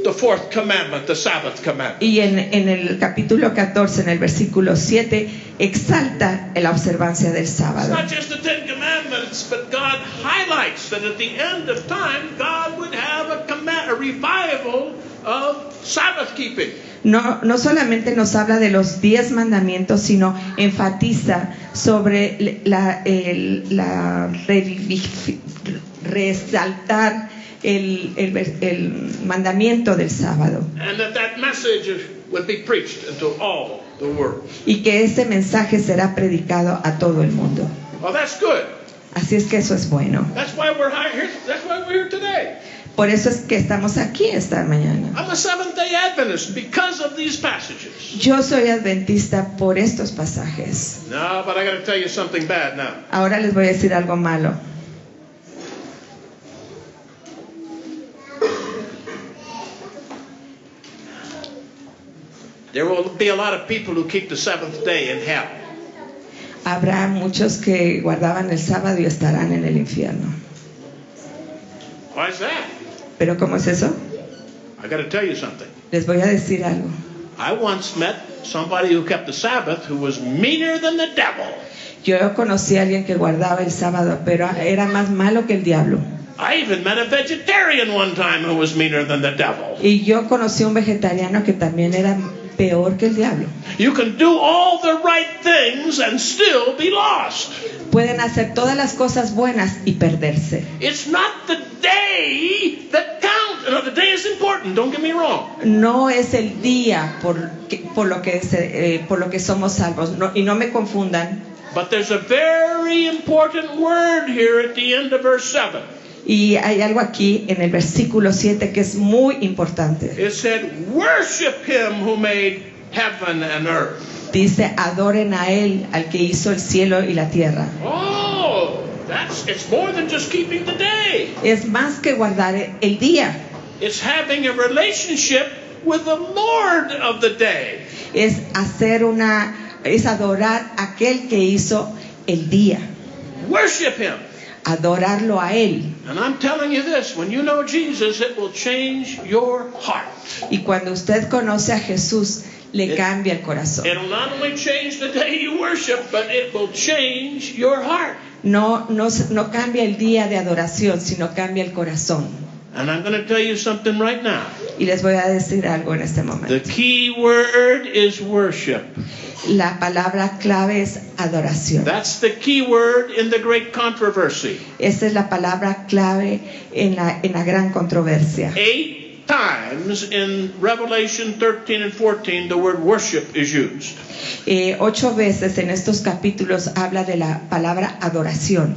the fourth commandment, the Sabbath commandment. Y en el capítulo 14, en el versículo 7, exalta la observancia del It's sábado. not just the Ten Commandments, but God highlights that at the end of time, God would have a revival of Sabbath keeping. No solamente nos habla de los 10 mandamientos, sino enfatiza sobre resaltar el mandamiento del sábado. And that message would be preached into all the world. Y que ese mensaje será predicado a todo el mundo. Well, that's good. Así es que eso es bueno. That's why we're here. That's why we're here today. Por eso es que estamos aquí esta mañana. I'm a Seventh-day Adventist because of these passages. Yo soy adventista por estos pasajes. No, but I got to tell you something bad now. Ahora les voy a decir algo malo. There will be a lot of people who keep the seventh day in hell. Habrá muchos que guardaban el sábado y estarán en el infierno. Why is that? ¿Pero cómo es eso? I got to tell you something. Les voy a decir algo. I once met somebody who kept the Sabbath who was meaner than the devil. Yo conocí a alguien que guardaba el sábado, pero era más malo que el diablo. I even met a vegetarian one time who was meaner than the devil. Y yo conocí a un vegetariano que también era peor que el diablo. You can do all the right things and still be lost. Pueden hacer todas las cosas buenas y perderse. It's not the day that counts. No, the day is important, don't get me wrong. No es el día por lo que somos salvos. Y no me confundan. But there's a very important word here at the end of verse 7. Y hay algo aquí en el versículo 7 que es muy importante. It said, worship him who made heaven and earth. Dice, adoren a Él, al que hizo el cielo y la tierra. Oh, it's more than just keeping the day. Es más que guardar el día. It's having a relationship with the Lord of the day. Es adorar a aquel que hizo el día. Worship him. Adorarlo a Él. And I'm telling you this, when you know Jesus, it will change your heart. Y cuando usted conoce a Jesús, le cambia el corazón. It'll not only change the day you worship, but it will change your heart. No cambia el día de adoración, sino cambia el corazón. And I'm going to tell you something right now. Y les voy a decir algo en este momento. The key word is worship. La palabra clave es adoración. That's the key word in the great controversy. Esa es la palabra clave en la gran controversia. 8 times in Revelation 13 and 14 the word worship is used. 8 veces en estos capítulos habla de la palabra adoración.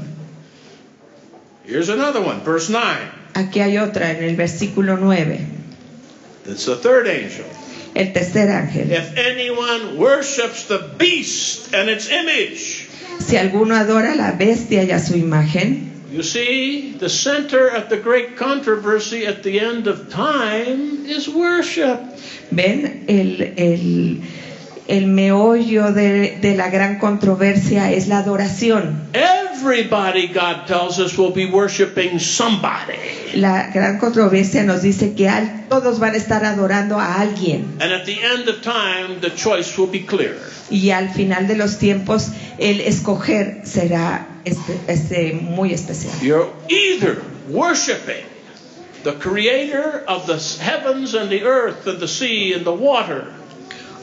Here's another one, verse 9. Aquí hay otra en el versículo 9. It's the third angel. El tercer ángel. If anyone worships the beast and its image. Si alguno adora a la bestia y a su imagen. You see, the center of the great controversy at the end of time is worship. Ven, el meollo de la gran controversia es la adoración. Everybody, God tells us, will be worshiping somebody. La gran controversia nos dice que todos van a estar adorando a alguien. And at the end of time, the choice will be clear. Y al final de los tiempos, el escoger será muy especial. You're either worshiping the creator of the heavens and the earth and the sea and the water.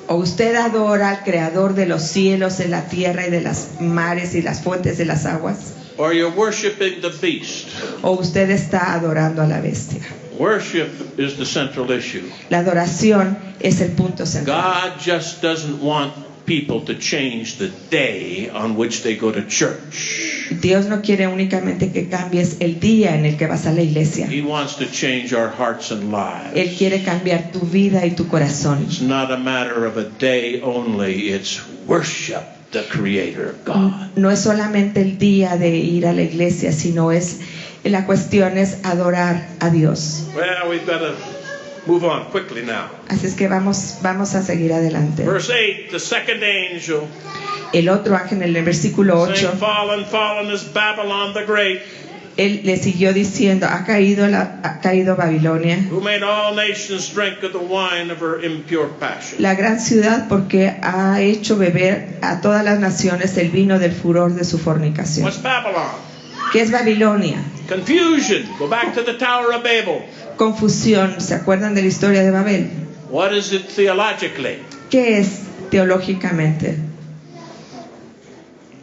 O usted adora al creador de los cielos, de la tierra y de las mares y las fuentes de las aguas. Or you're worshiping the beast. O usted está adorando a la bestia. Worship is the central issue. La adoración es el punto central. God just doesn't want people to change the day on which they go to church. Dios no quiere únicamente que cambies el día en el que vas a la iglesia. He wants to change our hearts and lives. Él quiere cambiar tu vida y tu corazón. It's not a matter of a day only, it's worship the Creator God. No es solamente el día de ir a la iglesia, sino es La cuestión es adorar a Dios. Well, we've got to move on quickly now. Así es que vamos a seguir adelante. Verse 8, the second angel, El otro ángel en el versículo 8, saying, Fallen, fallen is Babylon the Great, él le siguió diciendo, ha caído Babilonia, who made all nations drink of the wine of her impure passion. la gran ciudad, porque ha hecho beber a todas las naciones el vino del furor de su fornicación. What's Babylon? ¿Qué es Babilonia? Confusion. Go back to the Tower of Babel. Confusión. ¿Se acuerdan de la historia de Babel? What is it theologically? ¿Qué es teológicamente?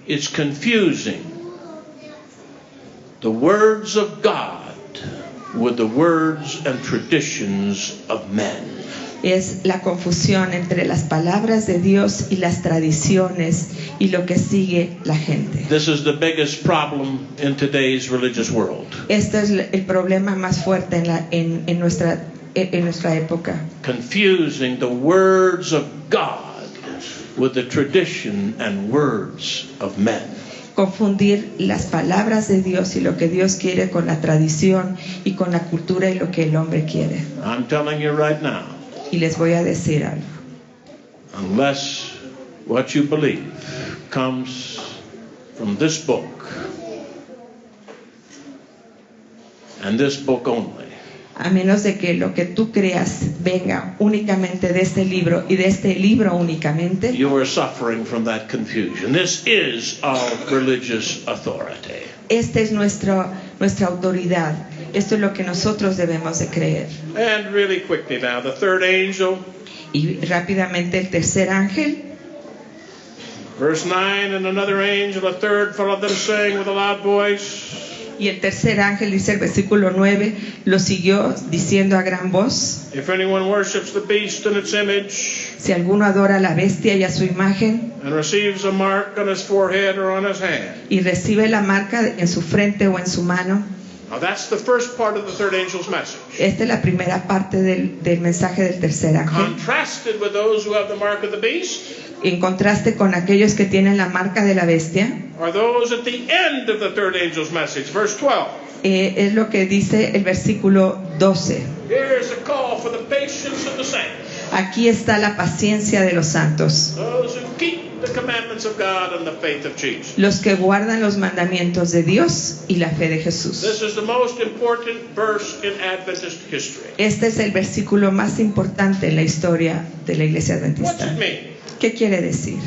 It's confusing the words of God with the words and traditions of men. Es la confusión entre las palabras de Dios y las tradiciones y lo que sigue la gente. This is the biggest problem in today's religious world. Este es el problema más fuerte en nuestra época. Confusing the words of God with the tradition and words of men. Confundir las palabras de Dios y lo que Dios quiere con la tradición y con la cultura y lo que el hombre quiere. I'm telling you right now, Y les voy a decir algo. unless what you believe comes from this book and this book only, A menos de que lo que tú creas venga únicamente de este libro y de este libro únicamente, you are suffering from that confusion. This is our religious authority. esta es nuestra autoridad. Esto es lo que nosotros debemos de creer. And really quickly now, the third angel, Y rápidamente el tercer ángel, verse 9, and another angel, a third, followed them, saying with a loud voice, y el tercer ángel, dice el versículo 9, lo siguió diciendo a gran voz: If anyone worships the beast and its image, si alguno adora a la bestia y a su imagen, and receives a mark on his forehead or on his hand. y recibe la marca en su frente o en su mano. Now that's the first part of the third angel's message. Esta es la primera parte del mensaje del tercer ángel. Contrasted with those who have the mark of the beast, En contraste con aquellos que tienen la marca de la bestia, are those at the end of the third angel's message, verse 12. es lo que dice el versículo 12. Here's a call for the patience of the saints, Aquí está la paciencia de los santos, those who keep the commandments of God and the faith of Jesus. los que guardan los mandamientos de Dios y la fe de Jesús. This is the most important verse in Adventist history. Este es el versículo más importante en la historia de la Iglesia What's Adventista. it mean? ¿Qué quiere decir?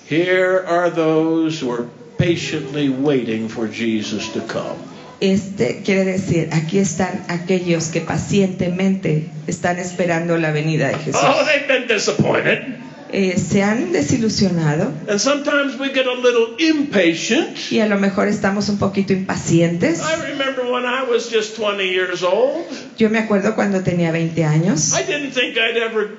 Here are those who are patiently waiting for Jesus to come. Quiere decir, aquí están aquellos que pacientemente están esperando la venida de Jesús. Oh, they've been disappointed. Se han desilusionado And sometimes we get a little impatient. y a lo mejor estamos un poquito impacientes. I remember when I was just 20 years old, Yo me acuerdo cuando tenía 20 años. I didn't think I'd ever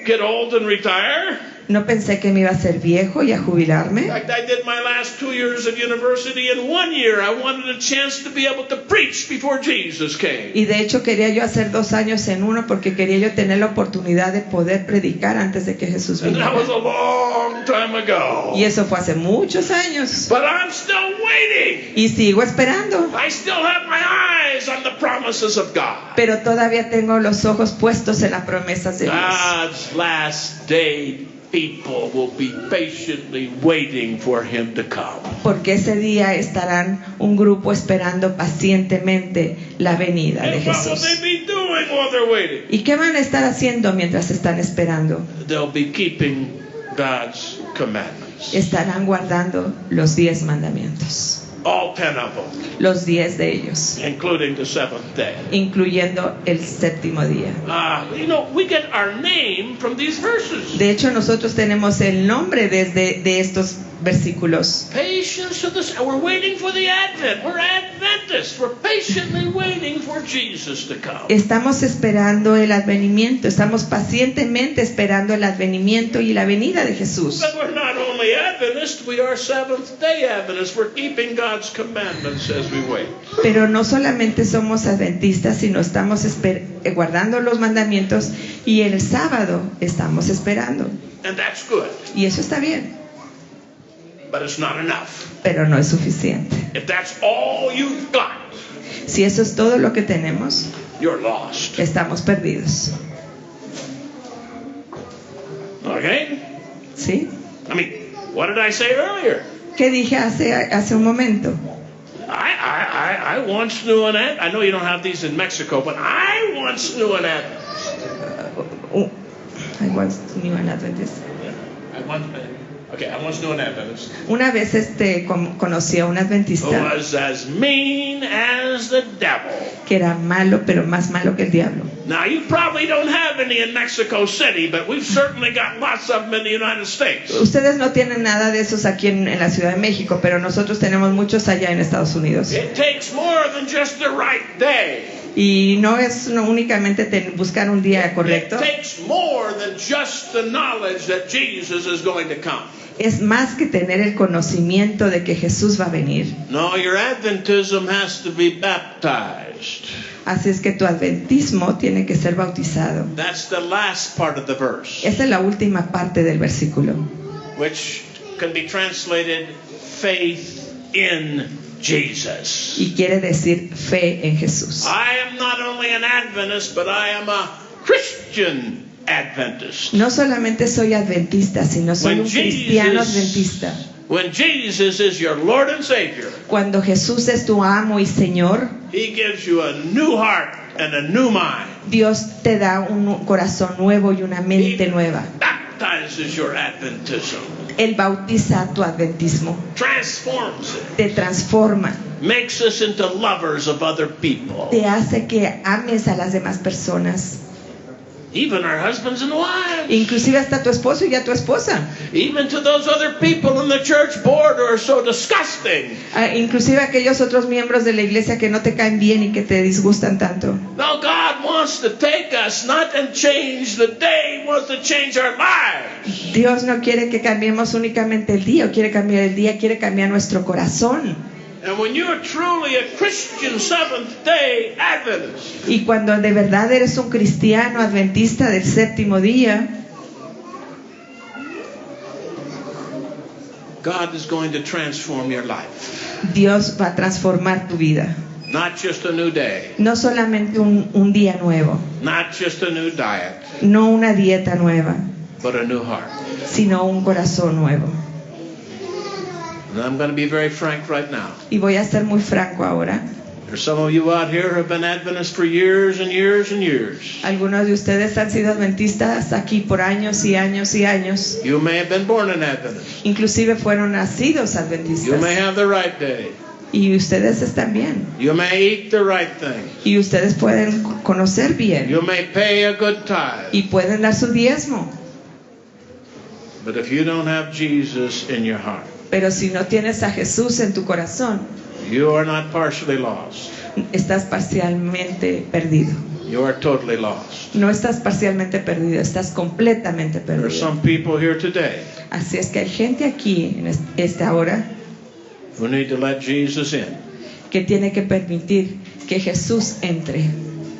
get old and retire. No pensé que me iba a ser viejo y a In jubilarme. fact, I did my last 2 years at university, and 1 year I wanted a chance to be able to preach before Jesus came. Y de hecho quería yo hacer 2 años en uno porque quería yo tener la oportunidad de poder predicar antes de que Jesús And that viniera. was a long time ago. Y eso fue hace muchos años. But I'm still waiting. Y sigo esperando. I still have my eyes on the promises of God. Pero todavía tengo los ojos puestos en las promesas de Dios. God's last day people will be patiently waiting for him to come. Porque ese día estarán un grupo esperando pacientemente la venida de And what will Jesús. they be doing while they're waiting? ¿Y qué van a estar haciendo mientras están esperando? They'll be keeping God's commandments. Estarán guardando los 10 mandamientos. All 10 of them, Los 10 de ellos, including the seventh day. incluyendo el séptimo día. We get our name from these verses. De hecho, nosotros tenemos el nombre de estos versículos. Patience of the we're waiting for the Advent. We're Adventists. We're patiently waiting for Jesus to come. Estamos esperando el advenimiento, estamos pacientemente esperando el advenimiento y la venida de Jesús. But we're not only Adventists, we are Seventh-day Adventists. We're keeping God's commandments as we wait. Pero no solamente somos adventistas, sino estamos guardando los mandamientos y el sábado estamos esperando. And that's good. Y eso está bien. but it's not enough. pero no es suficiente. If that's all you've got, Si eso es todo lo que tenemos, you're lost. estamos perdidos. Okay? ¿Sí? I mean, what did I say earlier? ¿Qué dije hace un momento? I once knew an Adventist. I know you don't have these in Mexico, but I once knew an Adventist. I once knew an Adventist. I once knew an Adventist Una vez conocí a un who adventista was as mean as the devil. que era malo, pero más malo que el diablo. Now, you probably don't have any in Mexico City, but we've certainly got lots of them in the United States. Ustedes no tienen nada de esos aquí en la Ciudad de México, pero nosotros tenemos muchos allá en Estados Unidos. It takes more than just the right day. Y no es únicamente buscar un día correcto, It takes more than just the knowledge that Jesus is going to come. es más que tener el conocimiento de que Jesús va a venir. No, your Adventism has to be baptized. Así es que tu adventismo tiene que ser bautizado. That's the last part of the verse, Esa es la última parte del versículo, which can be translated faith in Jesus. y quiere decir fe en Jesús. I am not only an Adventist, but I am a Christian Adventist. No solamente soy adventista, sino soy un cristiano adventista. When Jesus is your Lord and Savior, Cuando Jesús es tu amo y Señor, He gives you a new heart and a new mind. Dios te da un corazón nuevo y una mente nueva. Baptizes your Adventism, Él bautiza tu adventismo, transforms it, te transforma, makes us into lovers of other people, te hace que ames a las demás personas, even our husbands and wives, inclusive hasta tu esposo y a tu esposa, even to those other people in the church board who are so disgusting. inclusive aquellos otros miembros de la iglesia que no te caen bien y que te disgustan tanto. No, God wants to take us, not and change the day, He wants to change our lives. Dios no quiere que cambiemos únicamente el día, quiere cambiar el día, quiere cambiar nuestro corazón. And when you're truly a Christian Seventh-day Adventist, Y cuando de verdad eres un cristiano adventista del séptimo día, God is going to transform your life. Dios va a transformar tu vida. Not just a new day, No solamente un día nuevo, not just a new diet, no una dieta nueva, but a new heart. sino un corazón nuevo. And I'm going to be very frank right now. Y voy a ser muy franco ahora. There's some of you out here who have been Adventists for years and years and years. Algunos de ustedes han sido adventistas aquí por años y años y años. You may have been born an Adventist. Inclusive fueron nacidos You adventistas. may have the right day. Y ustedes están bien. You may eat the right thing. Y ustedes pueden conocer bien. You may pay a good tithe. Y pueden dar su diezmo. But if you don't have Jesus in your heart, Pero si no tienes a Jesús en tu corazón, you are not partially lost. estás parcialmente perdido. You are totally lost. No estás parcialmente perdido, estás completamente There are perdido. some people here today Así es que hay gente aquí en esta hora who need to let Jesus in que tiene que permitir que Jesús entre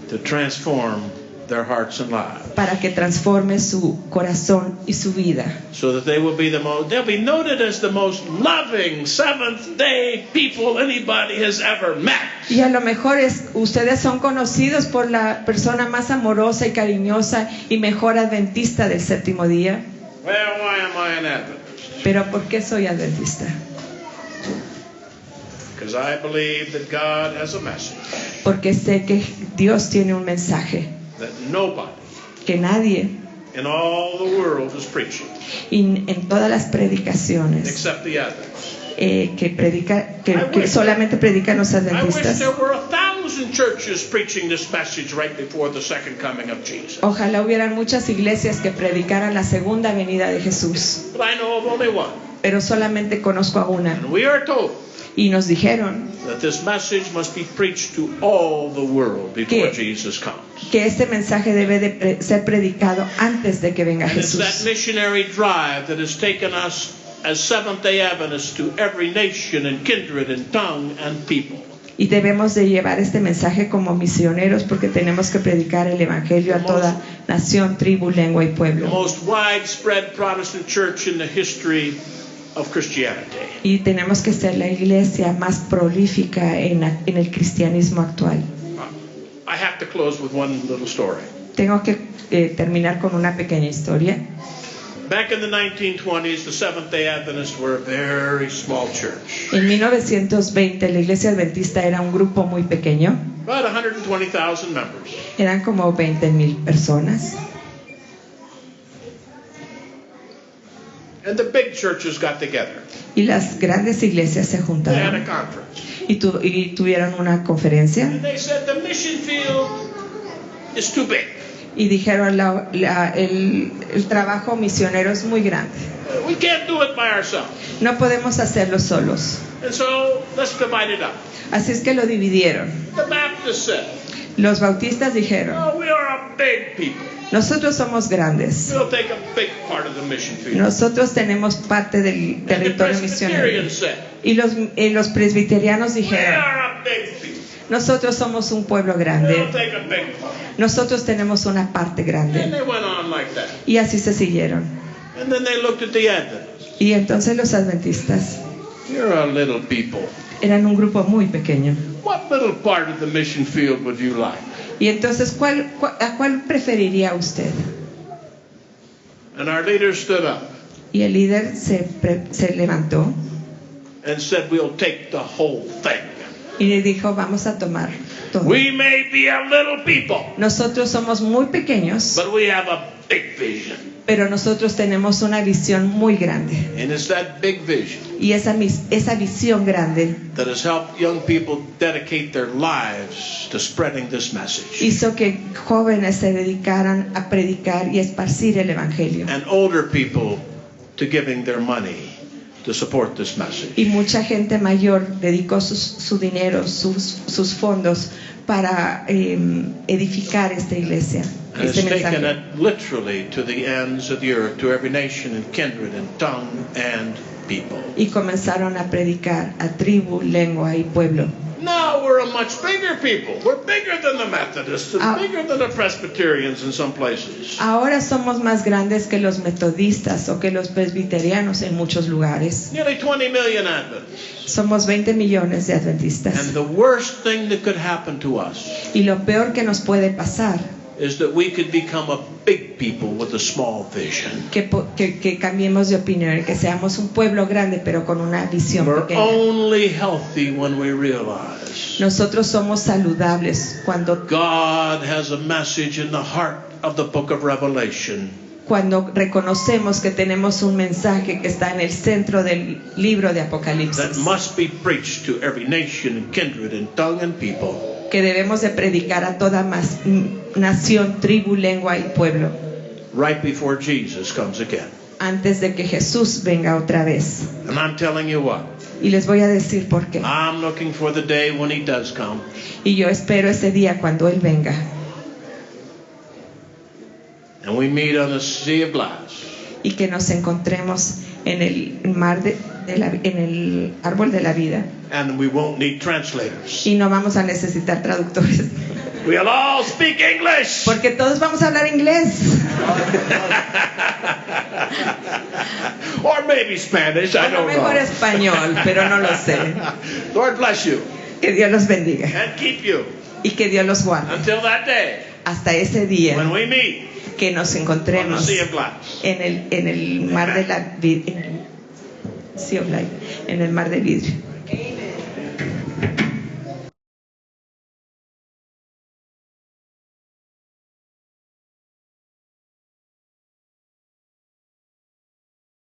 to transform their hearts and lives, para que transforme su corazón y su vida, so that they will be they'll be noted as the most loving Seventh-day people anybody has ever met. y a lo mejor ustedes son conocidos por la persona más amorosa y cariñosa y mejor adventista del séptimo día. Well, why am I an Adventist? Pero ¿por qué soy adventista? Because I believe that God has a message Porque sé que Dios tiene un mensaje that nobody que nadie in all the world is preaching en todas las predicaciones except the Adventists. que solamente predican los I wish adventistas. there were 1,000 churches preaching this message right before the second coming of Jesus. Ojalá hubieran muchas iglesias que predicaran la segunda venida de Jesús, But I know of only one. pero solamente conozco a una. And we are told Y nos dijeron that this message must be preached to all the world before Que- Jesus comes. que este mensaje debe de ser predicado antes de que venga And it's that Jesús. missionary drive that has taken us as Seventh-day Adventists to every nation and kindred and tongue and people. Y debemos de llevar este mensaje como misioneros porque tenemos que predicar el evangelio a toda nación, tribu, lengua y The pueblo. most widespread Protestant church in the history of Christianity. Y tenemos que ser la iglesia más prolífica en el cristianismo actual. I have to close with one little story. Tengo que terminar con una pequeña historia. Back in the 1920s, the Seventh-day Adventists were a very small church. En 1920 la iglesia adventista era un grupo muy pequeño. About 120,000 members. Eran como 20,000 personas. And the big churches got together. Y las grandes iglesias se They had a juntaron conference. y tuvieron una conferencia And they said the mission field is too big. y dijeron el trabajo misionero es muy grande. We can't do it by ourselves. No podemos hacerlo solos. And so let's divide it up. Así es que lo dividieron. The Baptists said, Los bautistas dijeron, oh, we are a big people. nosotros somos grandes. We'll take a big part of the mission field. Nosotros tenemos parte del And the territorio misionero. Presbyterians said, Y los presbiterianos we dijeron, are a big people. nosotros somos un pueblo We'll grande. take a big part. Nosotros tenemos una parte And grande. they went on like that. Y así se siguieron. And then they looked at the Adventists. Y entonces los adventistas You're a little people. eran un grupo muy pequeño. What little part of the mission field would you like? Y entonces, ¿a cuál preferiría usted? And our leader stood up Y el líder se levantó and said, we'll take the whole thing. y le dijo, vamos a tomar todo. We may be a little people, Nosotros somos muy pequeños, but we have a big vision. pero nosotros tenemos una visión muy grande. And it's that big vision Y esa visión grande that has helped young people dedicate their lives to spreading this message. hizo que jóvenes se dedicaran a predicar y esparcir el evangelio. And older people to giving their money to support this message. Y mucha gente mayor dedicó su dinero, sus fondos para edificar esta iglesia. And it's Este taken mensaje. it literally to the ends of the earth, to every nation and kindred and tongue and people. Y comenzaron a predicar a tribu, lengua y pueblo. Now we're a much bigger people. We're bigger than the Methodists and bigger than the Presbyterians in some places. Ahora somos más grandes que los metodistas o que los presbiterianos en muchos lugares. Nearly 20 million Adventists. Somos 20 millones de adventistas. And the worst thing that could happen to us Y lo peor que nos puede pasar is that we could become a big people with a small vision. que cambiemos de opinión, que seamos un pueblo grande pero con una visión We're pequeña. only healthy when we realize Nosotros somos saludables cuando God has a message in the heart of the book of Revelation. reconocemos que tenemos un mensaje que está en el centro del libro de That Apocalipsis, must be preached to every nation and kindred and tongue and people. que debemos de predicar a toda nación, tribu, lengua y pueblo, Right before Jesus comes again. antes de que Jesús venga otra vez. And I'm telling you what, Y les voy a decir por qué. I'm looking for the day when he does come. Y yo espero ese día cuando Él venga. And we meet on the sea of glass. Y que nos encontremos en el mar en el árbol de la vida. And we won't need translators. Y no vamos a necesitar traductores. We'll all speak English. Porque todos vamos a hablar inglés. Or maybe Spanish, I O don't mejor know. español, pero no lo sé. Lord bless you Que Dios los bendiga. and keep you Y que Dios los guarde. until that day Hasta ese día when we meet que nos on the encontremos sea of glass. en el mar de la vida, en el mar de vidrio.